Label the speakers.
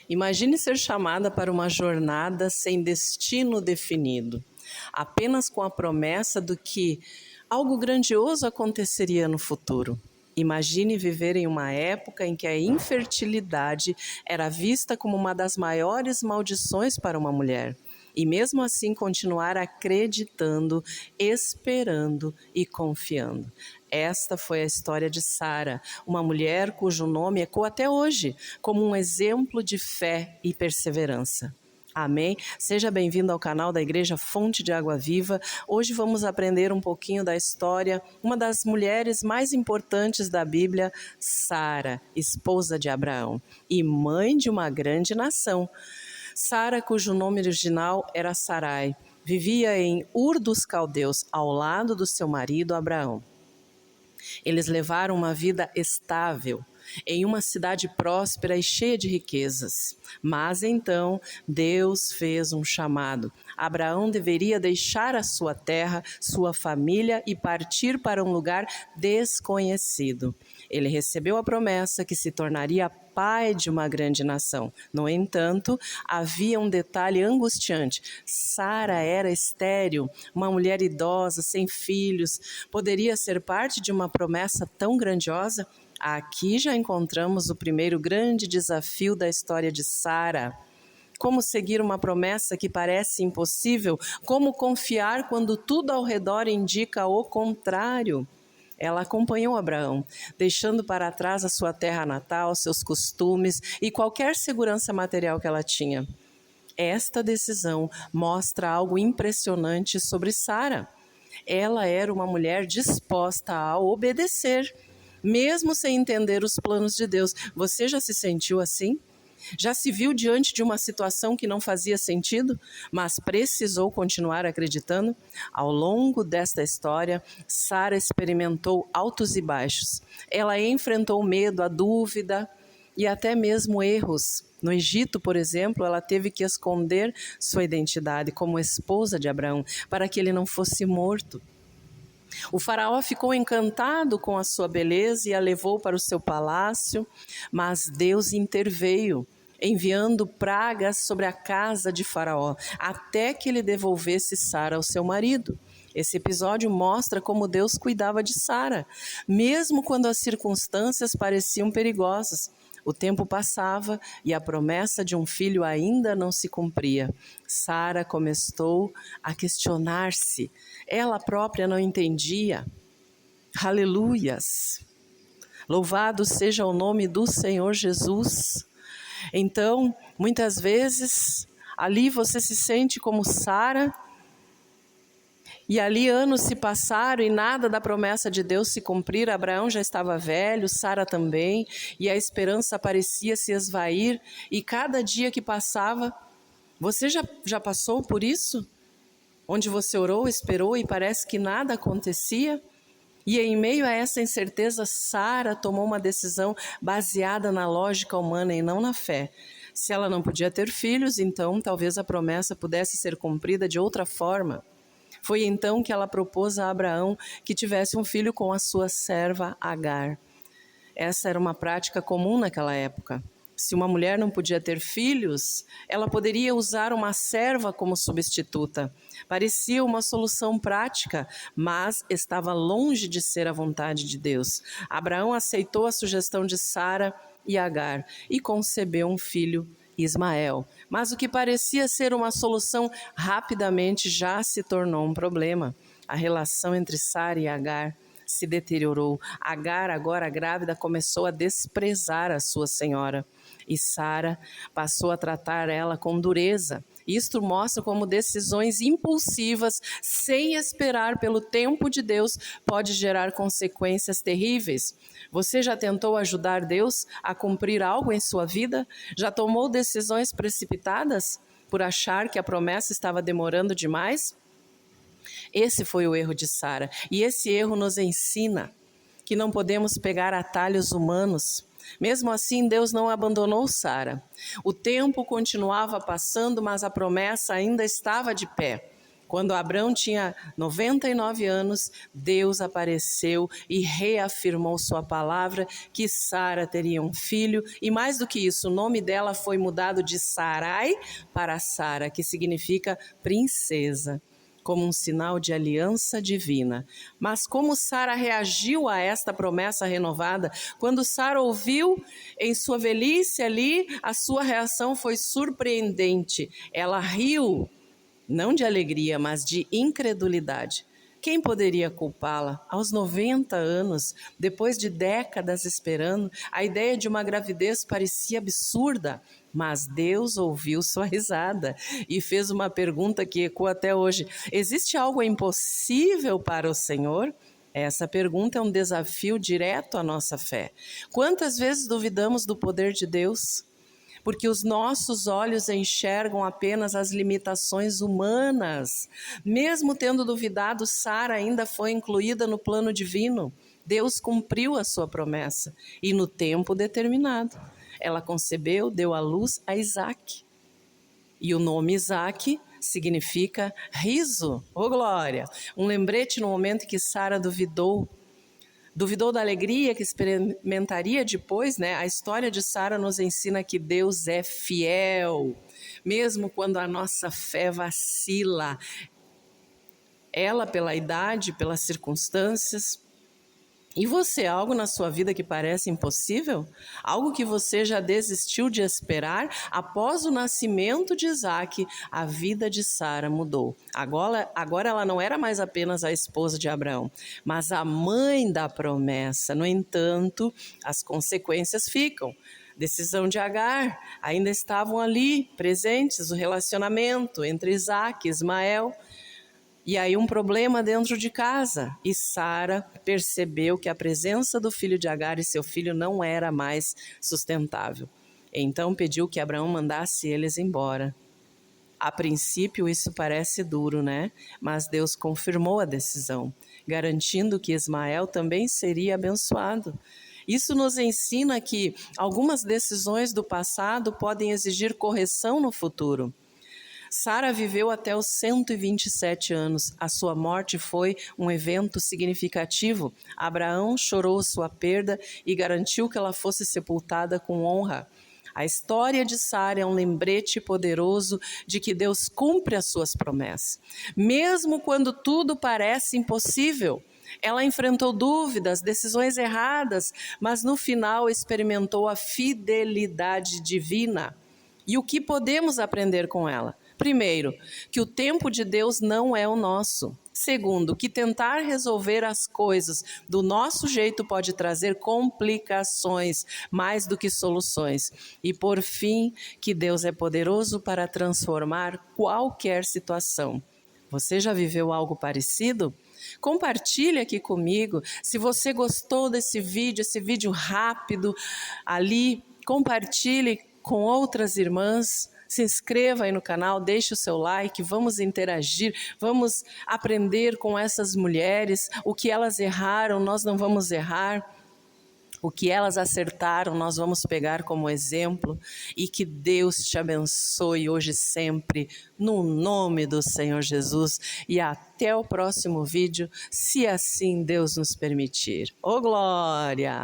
Speaker 1: Imagine ser chamada para uma jornada sem destino definido, apenas com a promessa de que algo grandioso aconteceria no futuro. Imagine viver em uma época em que a infertilidade era vista como uma das maiores maldições para uma mulher. E mesmo assim continuar acreditando, esperando e confiando. Esta foi a história de Sara, uma mulher cujo nome ecoa até hoje como um exemplo de fé e perseverança. Amém? Seja bem-vindo ao canal da Igreja Fonte de Água Viva. Hoje vamos aprender um pouquinho da história, uma das mulheres mais importantes da Bíblia, Sara, esposa de Abraão e mãe de uma grande nação. Sara, cujo nome original era Sarai, vivia em Ur dos Caldeus, ao lado do seu marido Abraão. Eles levaram uma vida estável em uma cidade próspera e cheia de riquezas. Mas então Deus fez um chamado. Abraão deveria deixar a sua terra, sua família e partir para um lugar desconhecido. Ele recebeu a promessa que se tornaria pai de uma grande nação. No entanto, havia um detalhe angustiante. Sara era estéril, uma mulher idosa, sem filhos. Poderia ser parte de uma promessa tão grandiosa? Aqui já encontramos o primeiro grande desafio da história de Sara. Como seguir uma promessa que parece impossível? Como confiar quando tudo ao redor indica o contrário? Ela acompanhou Abraão, deixando para trás a sua terra natal, seus costumes e qualquer segurança material que ela tinha. Esta decisão mostra algo impressionante sobre Sara. Ela era uma mulher disposta a obedecer, mesmo sem entender os planos de Deus. Você já se sentiu assim? Já se viu diante de uma situação que não fazia sentido, mas precisou continuar acreditando? Ao longo desta história, Sara experimentou altos e baixos. Ela enfrentou o medo, a dúvida e até mesmo erros. No Egito, por exemplo, ela teve que esconder sua identidade como esposa de Abraão para que ele não fosse morto. O faraó ficou encantado com a sua beleza e a levou para o seu palácio, mas Deus interveio, enviando pragas sobre a casa de Faraó, até que ele devolvesse Sara ao seu marido. Esse episódio mostra como Deus cuidava de Sara, mesmo quando as circunstâncias pareciam perigosas. O tempo passava e a promessa de um filho ainda não se cumpria. Sara começou a questionar-se. Ela própria não entendia. Aleluias! Louvado seja o nome do Senhor Jesus. Então, muitas vezes, ali você se sente como Sara, e ali anos se passaram e nada da promessa de Deus se cumprir. Abraão já estava velho, Sara também, e a esperança parecia se esvair. E cada dia que passava, você já passou por isso? Onde você orou, esperou e parece que nada acontecia? E em meio a essa incerteza, Sara tomou uma decisão baseada na lógica humana e não na fé. Se ela não podia ter filhos, então talvez a promessa pudesse ser cumprida de outra forma. Foi então que ela propôs a Abraão que tivesse um filho com a sua serva Agar. Essa era uma prática comum naquela época. Se uma mulher não podia ter filhos, ela poderia usar uma serva como substituta. Parecia uma solução prática, mas estava longe de ser a vontade de Deus. Abraão aceitou a sugestão de Sara e Agar e concebeu um filho, Ismael. Mas o que parecia ser uma solução rapidamente já se tornou um problema. A relação entre Sara e Agar se deteriorou. Agar, agora grávida, começou a desprezar a sua senhora. E Sara passou a tratar ela com dureza. Isto mostra como decisões impulsivas, sem esperar pelo tempo de Deus, pode gerar consequências terríveis. Você já tentou ajudar Deus a cumprir algo em sua vida? Já tomou decisões precipitadas por achar que a promessa estava demorando demais? Esse foi o erro de Sara, e esse erro nos ensina que não podemos pegar atalhos humanos. Mesmo assim, Deus não abandonou Sara. O tempo continuava passando, mas a promessa ainda estava de pé. Quando Abrão tinha 99 anos, Deus apareceu e reafirmou sua palavra que Sara teria um filho. E mais do que isso, o nome dela foi mudado de Sarai para Sara, que significa princesa, como um sinal de aliança divina. Mas como Sara reagiu a esta promessa renovada? Quando Sara ouviu em sua velhice ali, a sua reação foi surpreendente. Ela riu, não de alegria, mas de incredulidade. Quem poderia culpá-la? Aos 90 anos, depois de décadas esperando, a ideia de uma gravidez parecia absurda, mas Deus ouviu sua risada e fez uma pergunta que ecoa até hoje: existe algo impossível para o Senhor? Essa pergunta é um desafio direto à nossa fé. Quantas vezes duvidamos do poder de Deus? Porque os nossos olhos enxergam apenas as limitações humanas. Mesmo tendo duvidado, Sara ainda foi incluída no plano divino. Deus cumpriu a sua promessa e no tempo determinado. Ela concebeu, deu à luz a Isaque. E o nome Isaque significa riso, ô glória. Um lembrete no momento que Sara duvidou da alegria que experimentaria depois, né? A história de Sara nos ensina que Deus é fiel, mesmo quando a nossa fé vacila. Ela pela idade, pelas circunstâncias. E você, algo na sua vida que parece impossível? Algo que você já desistiu de esperar? Após o nascimento de Isaque, a vida de Sara mudou. Agora ela não era mais apenas a esposa de Abraão, mas a mãe da promessa. No entanto, as consequências ficam. Decisão de Agar, ainda estavam ali presentes, o relacionamento entre Isaque e Ismael. E aí um problema dentro de casa, e Sara percebeu que a presença do filho de Agar e seu filho não era mais sustentável. Então pediu que Abraão mandasse eles embora. A princípio isso parece duro, né? Mas Deus confirmou a decisão, garantindo que Ismael também seria abençoado. Isso nos ensina que algumas decisões do passado podem exigir correção no futuro. Sara viveu até os 127 anos. A sua morte foi um evento significativo. Abraão chorou sua perda e garantiu que ela fosse sepultada com honra. A história de Sara é um lembrete poderoso de que Deus cumpre as suas promessas. Mesmo quando tudo parece impossível, ela enfrentou dúvidas, decisões erradas, mas no final experimentou a fidelidade divina. E o que podemos aprender com ela? Primeiro, que o tempo de Deus não é o nosso. Segundo, que tentar resolver as coisas do nosso jeito pode trazer complicações mais do que soluções. E por fim, que Deus é poderoso para transformar qualquer situação. Você já viveu algo parecido? Compartilhe aqui comigo. Se você gostou desse vídeo, esse vídeo rápido ali, compartilhe com outras irmãs. Se inscreva aí no canal, deixe o seu like, vamos interagir, vamos aprender com essas mulheres. O que elas erraram, nós não vamos errar. O que elas acertaram, nós vamos pegar como exemplo. E que Deus te abençoe hoje e sempre, no nome do Senhor Jesus. E até o próximo vídeo, se assim Deus nos permitir. Ô glória!